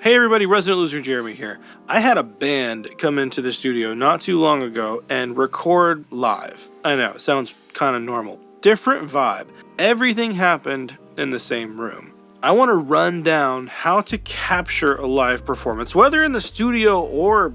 Hey everybody, Resident Loser Jeremy here. I had a band come into the studio not too long ago and record live. I know, it sounds kind of normal. Different vibe. Everything happened in the same room. I want to run down how to capture a live performance, whether in the studio or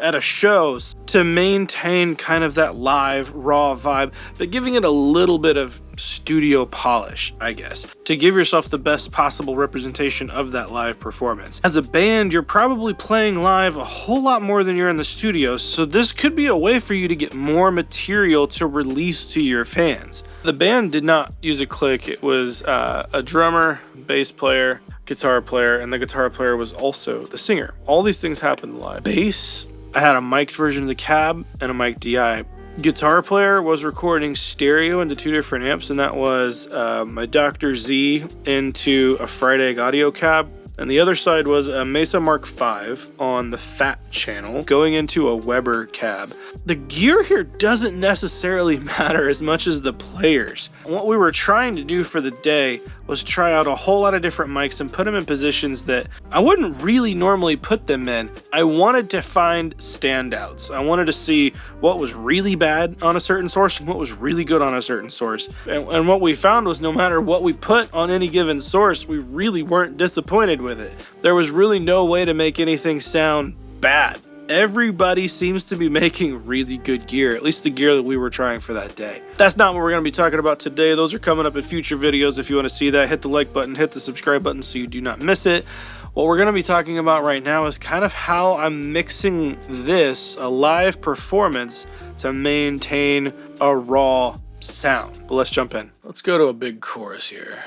at a show, to maintain kind of that live, raw vibe, but giving it a little bit of studio polish, I guess, to give yourself the best possible representation of that live performance. As a band, you're probably playing live a whole lot more than you're in the studio, so this could be a way for you to get more material to release to your fans. The band did not use a click. It was a drummer, bass player, guitar player, and the guitar player was also the singer. All these things happened live. Bass, I had a mic'd version of the cab and a mic DI. Guitar player was recording stereo into two different amps, and that was my Dr. Z into a Fried Egg audio cab. And the other side was a Mesa Mark V on the Fat channel going into a Weber cab. The gear here doesn't necessarily matter as much as the players. What we were trying to do for the day was try out a whole lot of different mics and put them in positions that I wouldn't really normally put them in. I wanted to find standouts. I wanted to see what was really bad on a certain source and what was really good on a certain source. And what we found was no matter what we put on any given source, we really weren't disappointed with it. There was really no way to make anything sound bad. Everybody seems to be making really good gear, at least the gear that we were trying for that day. That's not what we're going to be talking about today. Those are coming up in future videos. If you want to see that, hit the like button, hit the subscribe button so you do not miss it. What we're going to be talking about right now is kind of how I'm mixing this, a live performance, to maintain a raw sound. But let's jump in. Let's go to a big chorus here.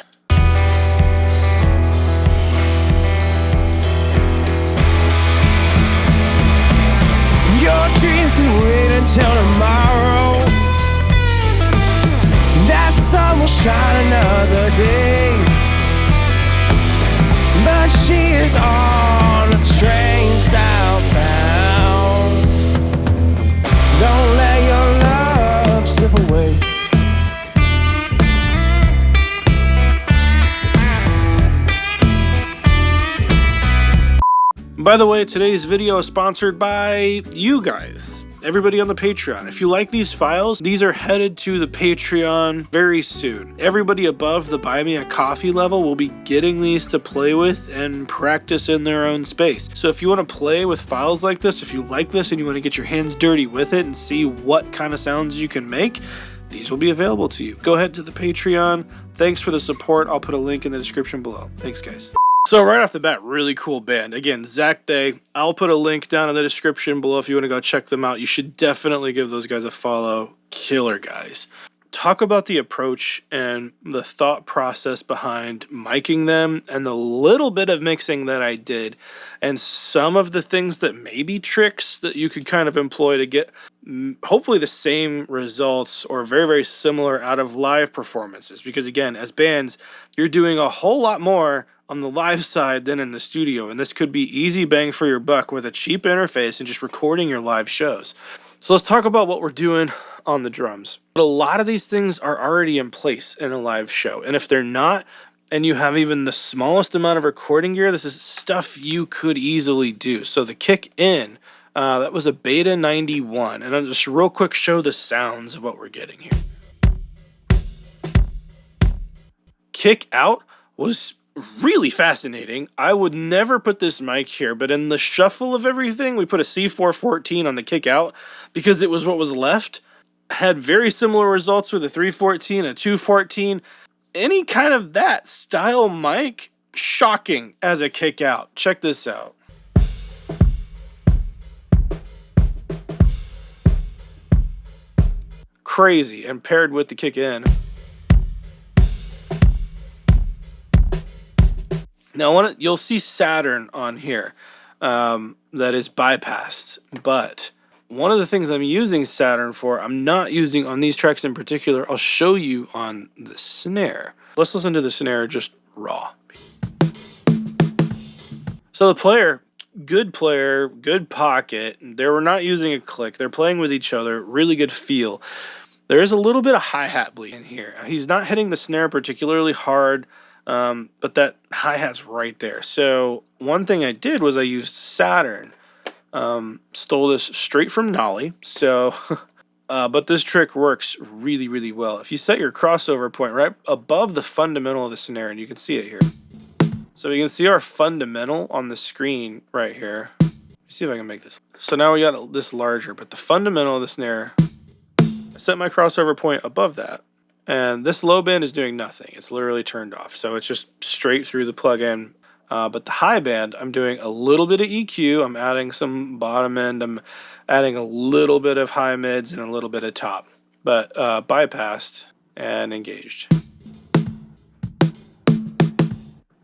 Your dreams can wait until tomorrow. That sun will shine another day. But she is on a train southbound. Don't let your love slip away. By the way, today's video is sponsored by you guys, everybody on the Patreon. If you like these files, these are headed to the Patreon very soon. Everybody above the Buy Me a Coffee level will be getting these to play with and practice in their own space. So if you want to play with files like this, if you like this and you want to get your hands dirty with it and see what kind of sounds you can make, these will be available to you. Go ahead to the Patreon. Thanks for the support. I'll put a link in the description below. Thanks, guys. So right off the bat, really cool band. Again, Zach Day. I'll put a link down in the description below if you want to go check them out. You should definitely give those guys a follow. Killer guys. Talk about the approach and the thought process behind miking them and the little bit of mixing that I did and some of the things that may be tricks that you could kind of employ to get hopefully the same results or very, very similar out of live performances. Because again, as bands, you're doing a whole lot more on the live side than in the studio, and this could be easy bang for your buck with a cheap interface and just recording your live shows. So let's talk about what we're doing on the drums. But a lot of these things are already in place in a live show, and if they're not, and you have even the smallest amount of recording gear, this is stuff you could easily do. So the kick in, that was a Beta 91, and I'll just real quick show the sounds of what we're getting here. Kick out was really fascinating. I would never put this mic here, but in the shuffle of everything, we put a C414 on the kick out because it was what was left. Had very similar results with a 314, a 214, any kind of that style mic. Shocking as a kick out. Check this out. Crazy, and paired with the kick in. Now, you'll see Saturn on here that is bypassed, but one of the things I'm using Saturn for, I'm not using on these tracks in particular. I'll show you on the snare. Let's listen to the snare just raw. So the player, good pocket. They were not using a click. They're playing with each other. Really good feel. There is a little bit of hi-hat bleed in here. He's not hitting the snare particularly hard. but that hi-hat's right there. So one thing I did was I used Saturn. Stole this straight from Nolly. So, but this trick works really, really well. If you set your crossover point right above the fundamental of the snare, and you can see it here. So you can see our fundamental on the screen right here. Let me see if I can make this. So now we got this larger, but the fundamental of the snare, I set my crossover point above that. And this low band is doing nothing. It's literally turned off. So it's just straight through the plug-in. But the high band, I'm doing a little bit of EQ. I'm adding some bottom end. I'm adding a little bit of high mids and a little bit of top. But bypassed and engaged.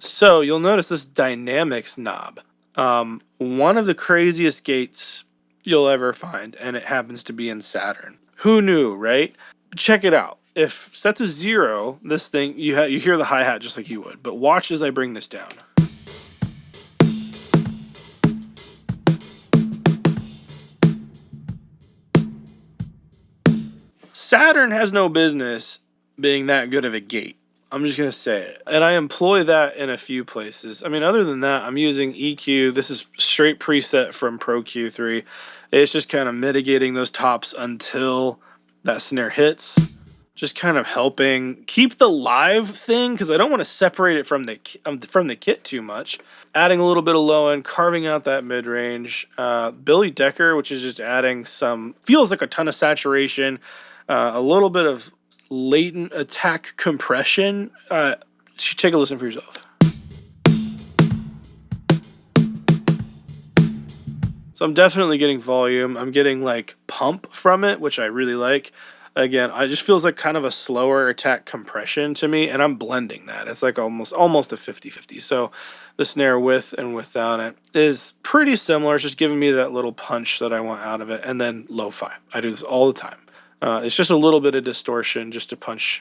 So you'll notice this dynamics knob. One of the craziest gates you'll ever find, and it happens to be in Saturn. Who knew, right? Check it out. If set to 0, this thing, you hear the hi-hat just like you would. But watch as I bring this down. Saturn has no business being that good of a gate. I'm just going to say it. And I employ that in a few places. I mean, other than that, I'm using EQ. This is straight preset from Pro Q3. It's just kind of mitigating those tops until that snare hits. Just kind of helping keep the live thing, because I don't want to separate it from the kit too much. Adding a little bit of low end, carving out that mid range. Billy Decker, which is just adding feels like a ton of saturation. A little bit of latent attack compression. Take a listen for yourself. So I'm definitely getting volume. I'm getting like pump from it, which I really like. Again, it just feels like kind of a slower attack compression to me, and I'm blending that. It's like almost a 50-50. So the snare with and without it is pretty similar. It's just giving me that little punch that I want out of it. And then lo-fi. I do this all the time. It's just a little bit of distortion just to punch.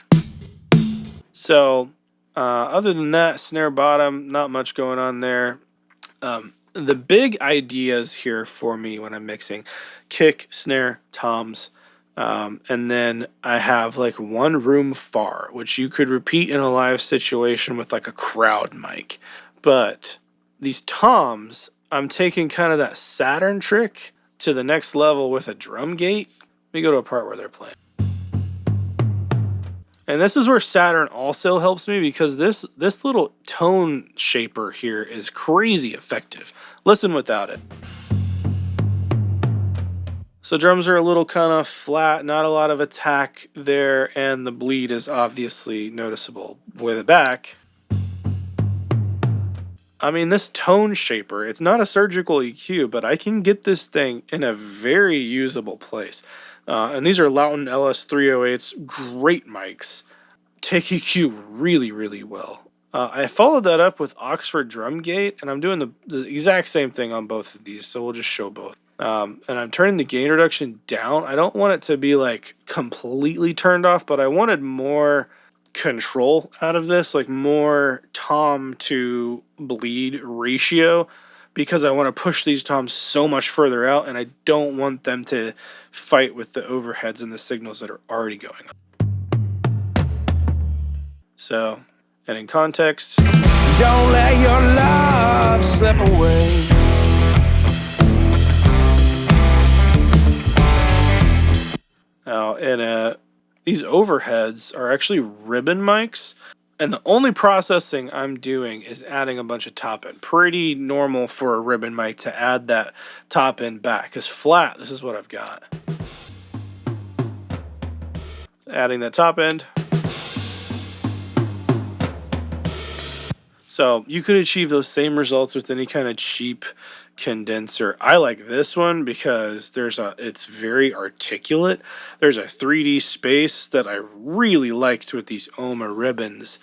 So other than that, snare bottom, not much going on there. The big ideas here for me when I'm mixing: kick, snare, toms, and then I have like one room far, which you could repeat in a live situation with like a crowd mic. But these toms, I'm taking kind of that Saturn trick to the next level with a drum gate. Let me go to a part where they're playing. And this is where Saturn also helps me, because this little tone shaper here is crazy effective. Listen without it. So drums are a little kind of flat, not a lot of attack there, and the bleed is obviously noticeable. With it back, I mean, this tone shaper, it's not a surgical EQ, but I can get this thing in a very usable place. And these are Lauten LS308s, great mics. Take EQ really, really well. I followed that up with Oxford Drumgate, and I'm doing the exact same thing on both of these, so we'll just show both. And I'm turning the gain reduction down. I don't want it to be like completely turned off, but I wanted more control out of this, like more tom to bleed ratio, because I want to push these toms so much further out, and I don't want them to fight with the overheads and the signals that are already going on. So, and in context, Don't let your love slip away. now these overheads are actually ribbon mics. And the only processing I'm doing is adding a bunch of top end. Pretty normal for a ribbon mic to add that top end back. Because flat, this is what I've got. Adding that top end. So you could achieve those same results with any kind of cheap condenser. I like this one because it's very articulate. There's a 3D space that I really liked with these Oma ribbons.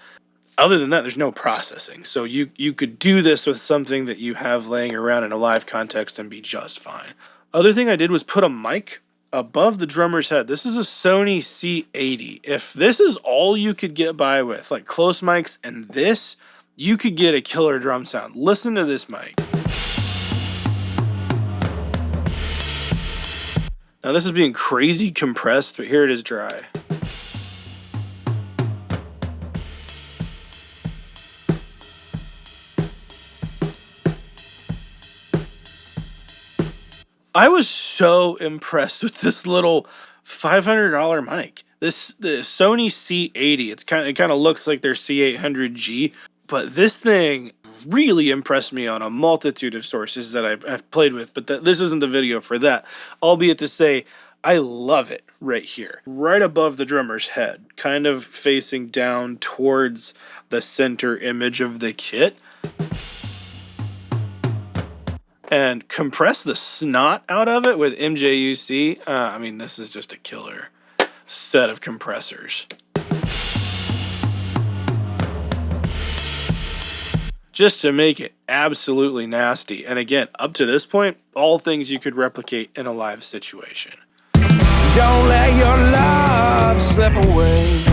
Other than that, there's no processing. So you could do this with something that you have laying around in a live context and be just fine. Other thing I did was put a mic above the drummer's head. This is a Sony C80. If this is all you could get by with, like close mics and this, you could get a killer drum sound. Listen to this mic. Now this is being crazy compressed, but here it is dry. I was so impressed with this little $500 mic. The Sony C80. It kind of looks like their C800G, but this thing really impressed me on a multitude of sources that I've played with. But this isn't the video for that. Albeit to say, I love it right here, right above the drummer's head, kind of facing down towards the center image of the kit. And compress the snot out of it with MJUC. I mean, this is just a killer set of compressors. Just to make it absolutely nasty. And again, up to this point, all things you could replicate in a live situation. Don't let your love slip away.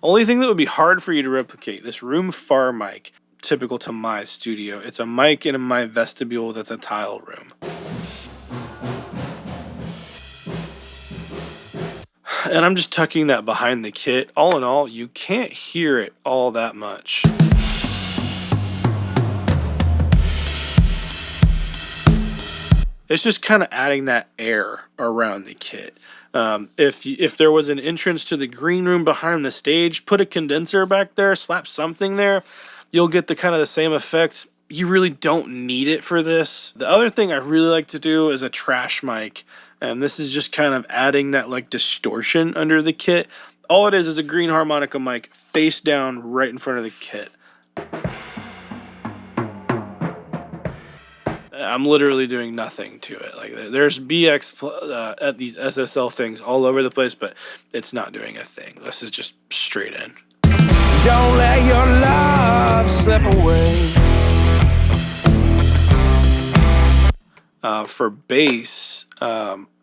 Only thing that would be hard for you to replicate, this Room Far mic. Typical to my studio. It's a mic in my vestibule that's a tile room. And I'm just tucking that behind the kit. All in all, you can't hear it all that much. It's just kind of adding that air around the kit. If there was an entrance to the green room behind the stage, put a condenser back there, slap something there, you'll get the kind of the same effect. You really don't need it for this. The other thing I really like to do is a trash mic. And this is just kind of adding that like distortion under the kit. All it is a green harmonica mic face down right in front of the kit. I'm literally doing nothing to it. Like there's BX at these SSL things all over the place, but it's not doing a thing. This is just straight in. Don't let your love slip away. For bass,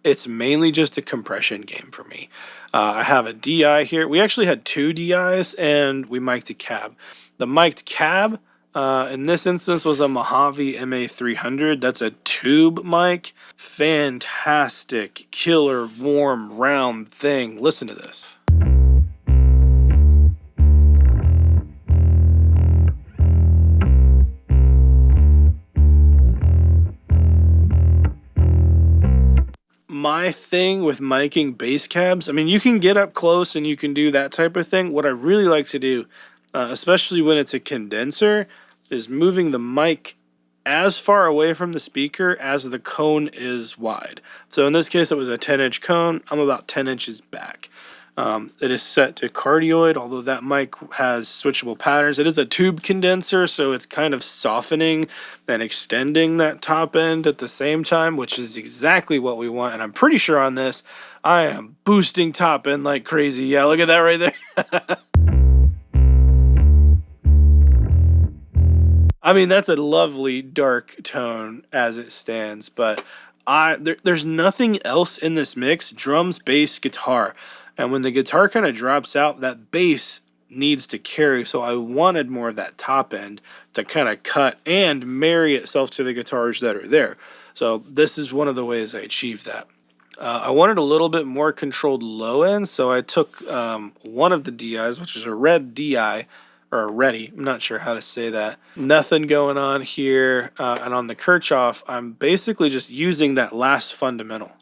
it's mainly just a compression game for me. I have a DI here. We actually had two DIs and we mic'd a cab. The mic'd cab, in this instance, was a Mojave MA300. That's a tube mic. Fantastic, killer, warm, round thing. Listen to this. My thing with miking bass cabs, I mean, you can get up close and you can do that type of thing. What I really like to do, especially when it's a condenser, is moving the mic as far away from the speaker as the cone is wide. So in this case, it was a 10-inch cone. I'm about 10 inches back. It is set to cardioid, although that mic has switchable patterns. It is a tube condenser, so it's kind of softening and extending that top end at the same time, which is exactly what we want. And I'm pretty sure on this, I am boosting top end like crazy. Yeah, look at that right there. I mean, that's a lovely dark tone as it stands, but there's nothing else in this mix. Drums, bass, guitar. And when the guitar kind of drops out, that bass needs to carry. So I wanted more of that top end to kind of cut and marry itself to the guitars that are there. So this is one of the ways I achieved that. I wanted a little bit more controlled low end. So I took one of the DIs, which is a red DI, or a Ready. I'm not sure how to say that. Nothing going on here. And on the Kirchhoff, I'm basically just using that last fundamental.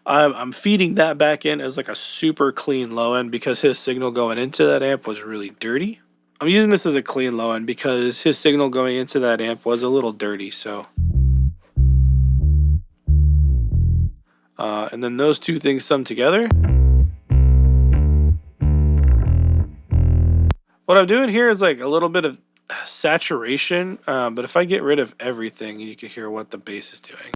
I'm feeding that back in as like a super clean low end because his signal going into that amp was really dirty. I'm using this as a clean low end because his signal going into that amp was a little dirty, so. And then those two things sum together. What I'm doing here is like a little bit of saturation, but if I get rid of everything, you can hear what the bass is doing.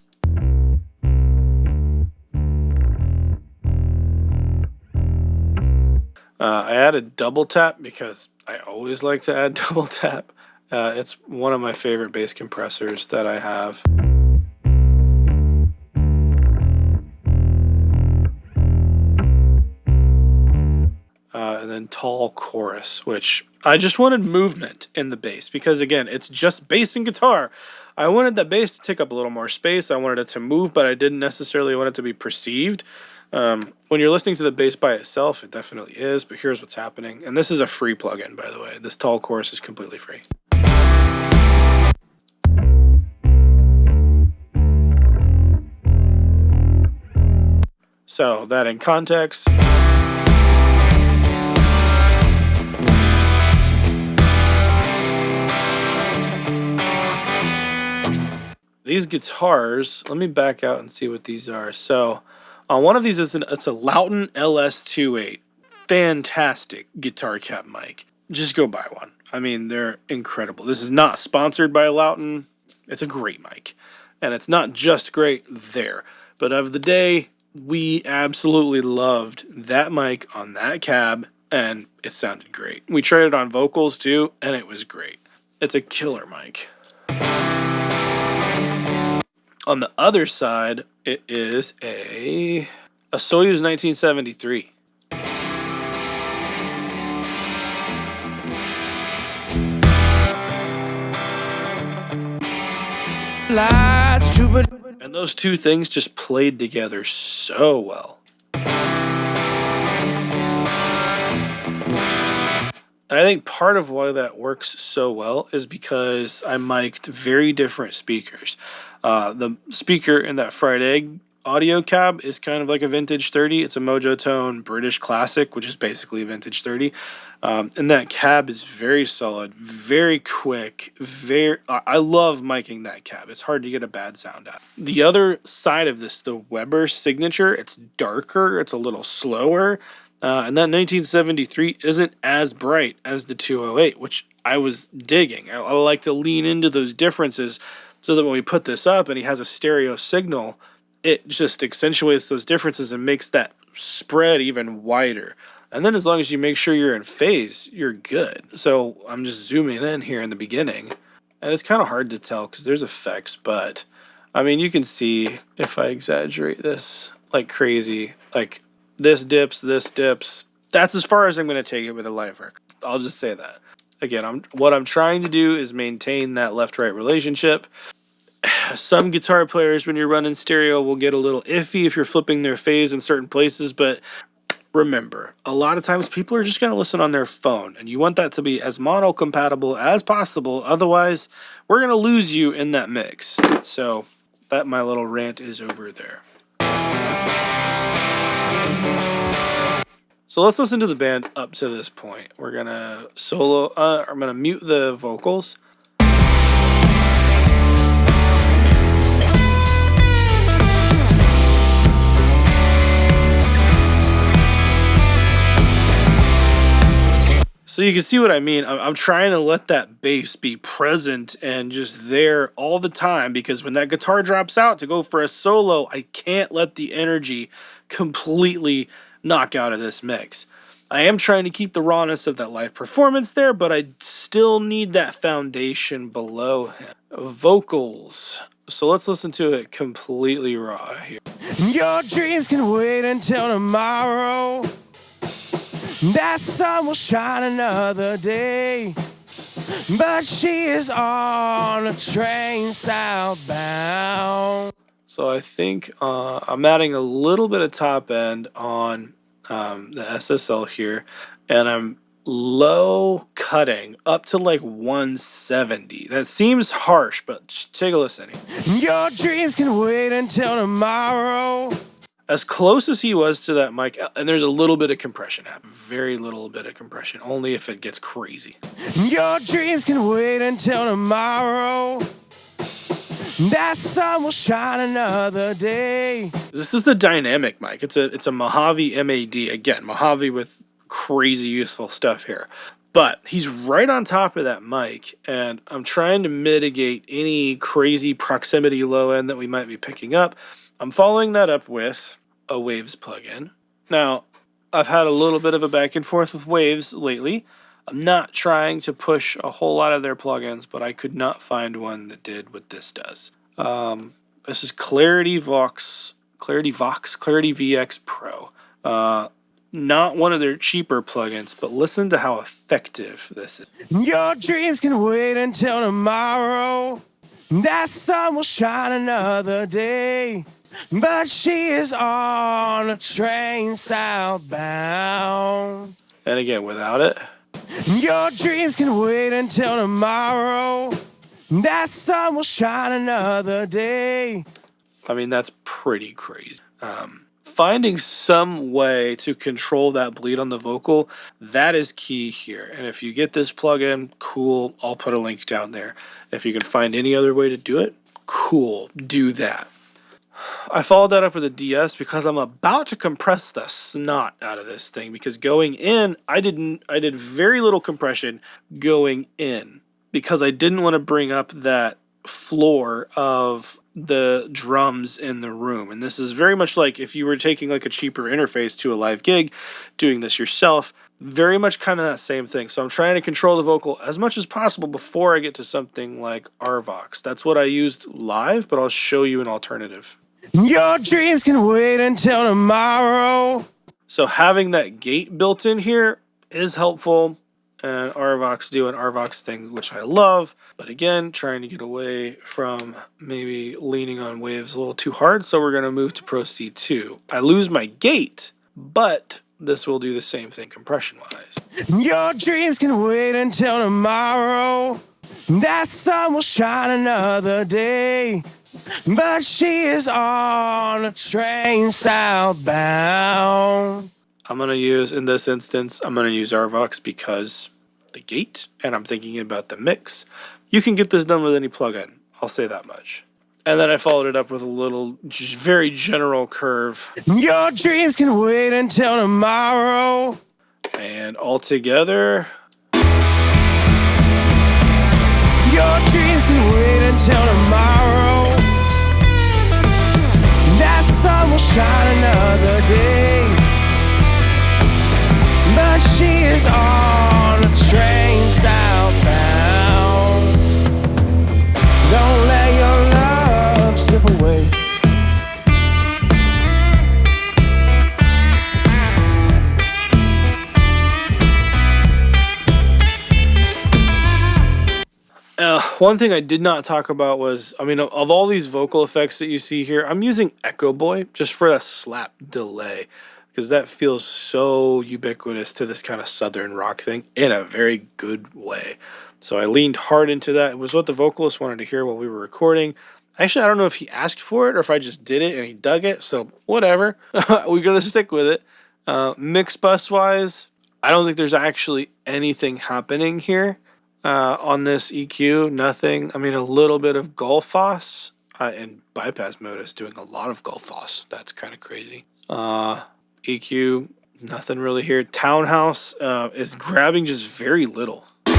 I added double tap because I always like to add double tap. It's one of my favorite bass compressors that I have. And then tall chorus, which I just wanted movement in the bass because again, it's just bass and guitar. I wanted that bass to take up a little more space. I wanted it to move, but I didn't necessarily want it to be perceived. When you're listening to the bass by itself, it definitely is, but here's what's happening. And this is a free plugin, by the way. This tall chorus is completely free. So that in context. These guitars, let me back out and see what these are. So one of these it's a Lauten LS28. Fantastic guitar cab mic. Just go buy one. I mean, they're incredible. This is not sponsored by Lauten. It's a great mic. And it's not just great there. But of the day, we absolutely loved that mic on that cab, and it sounded great. We traded on vocals too, and it was great. It's a killer mic. On the other side, it is a Soyuz 1973. And those two things just played together so well. And I think part of why that works so well is because I mic'd very different speakers. The speaker in that fried egg audio cab is kind of like a vintage 30. It's a Mojo Tone British Classic, which is basically a vintage 30. And that cab is very solid, very quick, I love miking that cab. It's hard to get a bad sound out. The other side of this, the Weber Signature, it's darker, it's a little slower. And that 1973 isn't as bright as the 208, which I was digging. I like to lean into those differences so that when we put this up and he has a stereo signal, it just accentuates those differences and makes that spread even wider. And then as long as you make sure you're in phase, you're good. So I'm just zooming in here in the beginning. And it's kind of hard to tell because there's effects, but I mean, you can see if I exaggerate this like crazy, like this dips, this dips. That's as far as I'm going to take it with a live record. I'll just say that. Again, what I'm trying to do is maintain that left-right relationship. Some guitar players, when you're running stereo, will get a little iffy if you're flipping their phase in certain places, but remember, a lot of times people are just going to listen on their phone, and you want that to be as mono compatible as possible. Otherwise, we're going to lose you in that mix. So that my little rant is over there. So let's listen to the band up to this point. We're going to solo, I'm going to mute the vocals. So you can see what I mean. I'm trying to let that bass be present and just there all the time, because when that guitar drops out to go for a solo, I can't let the energy completely knock out of this mix. I am trying to keep the rawness of that live performance there, but I still need that foundation below him. Vocals. So let's listen to it completely raw here. Your dreams can wait until tomorrow. That sun will shine another day, but she is on a train southbound. So I think I'm adding a little bit of top end on the SSL here, and I'm low cutting up to like 170. That seems harsh, but just take a listen. Your dreams can wait until tomorrow. As close as he was to that mic, and there's a little bit of compression happening. Very little bit of compression, only if it gets crazy. Your dreams can wait until tomorrow. That sun will shine another day. This is the dynamic mic. It's a Mojave MAD. Again, Mojave with crazy useful stuff here. But he's right on top of that mic, and I'm trying to mitigate any crazy proximity low end that we might be picking up. I'm following that up with a Waves plugin. Now, I've had a little bit of a back and forth with Waves lately. I'm not trying to push a whole lot of their plugins, but I could not find one that did what this does. This is Clarity VX Pro. Not one of their cheaper plugins, but listen to how effective this is. Your dreams can wait until tomorrow. That sun will shine another day, but she is on a train southbound. And again, without it. Your dreams can wait until tomorrow. That sun will shine another day. I mean, that's pretty crazy. Finding some way to control that bleed on the vocal, that is key here. And if you get this plugin, cool, I'll put a link down there. If you can find any other way to do it, cool, do that. I followed that up with a DS because I'm about to compress the snot out of this thing, because going in, I did very little compression going in because I didn't want to bring up that floor of the drums in the room. And this is very much like if you were taking like a cheaper interface to a live gig, doing this yourself, very much kind of that same thing. So I'm trying to control the vocal as much as possible before I get to something like RVox. That's what I used live, but I'll show you an alternative. Your dreams can wait until tomorrow. So having that gate built in here is helpful. And RVox do an RVox thing, which I love. But again, trying to get away from maybe leaning on waves a little too hard. So we're going to move to Pro C2. I lose my gate, but this will do the same thing compression-wise. Your dreams can wait until tomorrow. That sun will shine another day. But she is on a train southbound. I'm going to use, in this instance, I'm going to use RVox because the gate, and I'm thinking about the mix. You can get this done with any plugin. I'll say that much. And then I followed it up with a little, very general curve. Your dreams can wait until tomorrow. And all together. Your dreams can wait until tomorrow. That sun will shine another day. But she is on a train southbound. Don't let your love slip away. One thing I did not talk about was, I mean, of all these vocal effects that you see here, I'm using Echo Boy just for a slap delay, because that feels so ubiquitous to this kind of southern rock thing in a very good way. So I leaned hard into that. It was what the vocalist wanted to hear while we were recording. Actually, I don't know if he asked for it or if I just did it and he dug it, so whatever. We're going to stick with it. Mix bus wise, I don't think there's actually anything happening here. On this EQ, nothing. I mean, a little bit of Gullfoss, and bypass mode is doing a lot of Gullfoss. That's kind of crazy. EQ, nothing really here. Townhouse is grabbing just very little. Your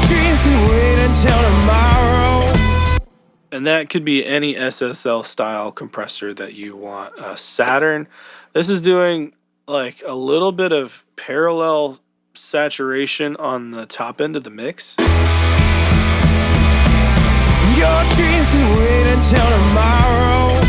dreams can wait until tomorrow. And that could be any SSL style compressor that you want. Saturn, this is doing like a little bit of parallel saturation on the top end of the mix. Your dreams can wait until tomorrow.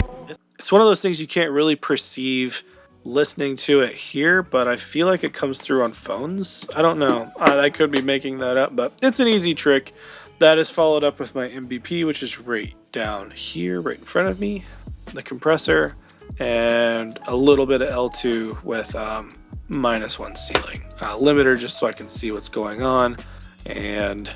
It's one of those things you can't really perceive listening to it here, but I feel like it comes through on phones. I don't know. I could be making that up, but it's an easy trick. That is followed up with my MBP, which is right down here, right in front of me. The compressor and a little bit of L2 with -1 ceiling. Limiter just so I can see what's going on, and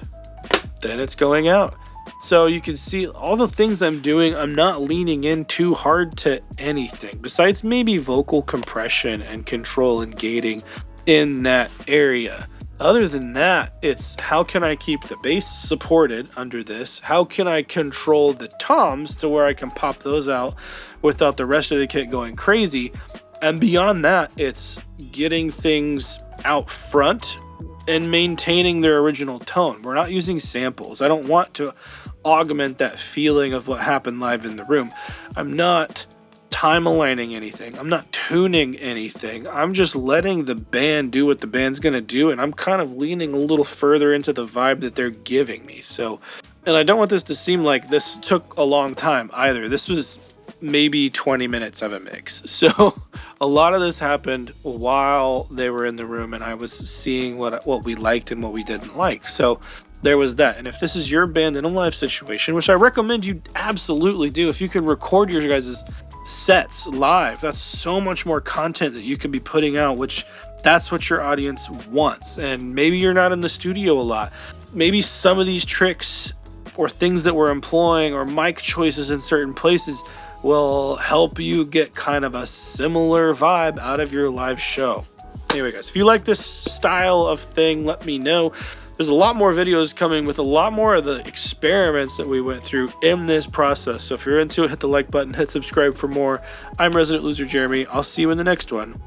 then it's going out. So you can see all the things I'm doing, I'm not leaning in too hard to anything besides maybe vocal compression and control and gating in that area. Other than that, it's how can I keep the bass supported under this? How can I control the toms to where I can pop those out without the rest of the kit going crazy? And beyond that, it's getting things out front and maintaining their original tone. We're not using samples. I don't want to augment that feeling of what happened live in the room. I'm not time aligning anything. I'm not tuning anything. I'm just letting the band do what the band's gonna do, and I'm kind of leaning a little further into the vibe that they're giving me. So, and I don't want this to seem like this took a long time either. This was maybe 20 minutes of a mix. So a lot of this happened while they were in the room and I was seeing what we liked and what we didn't like. So there was that. And if this is your band in a live situation, which I recommend you absolutely do, if you can record your guys' sets live, that's so much more content that you can be putting out, which that's what your audience wants. And maybe you're not in the studio a lot. Maybe some of these tricks or things that we're employing or mic choices in certain places will help you get kind of a similar vibe out of your live show. Anyway, guys, if you like this style of thing, let me know. There's a lot more videos coming with a lot more of the experiments that we went through in this process. So if you're into it, hit the like button, hit subscribe for more. I'm Resident Loser Jeremy. I'll see you in the next one.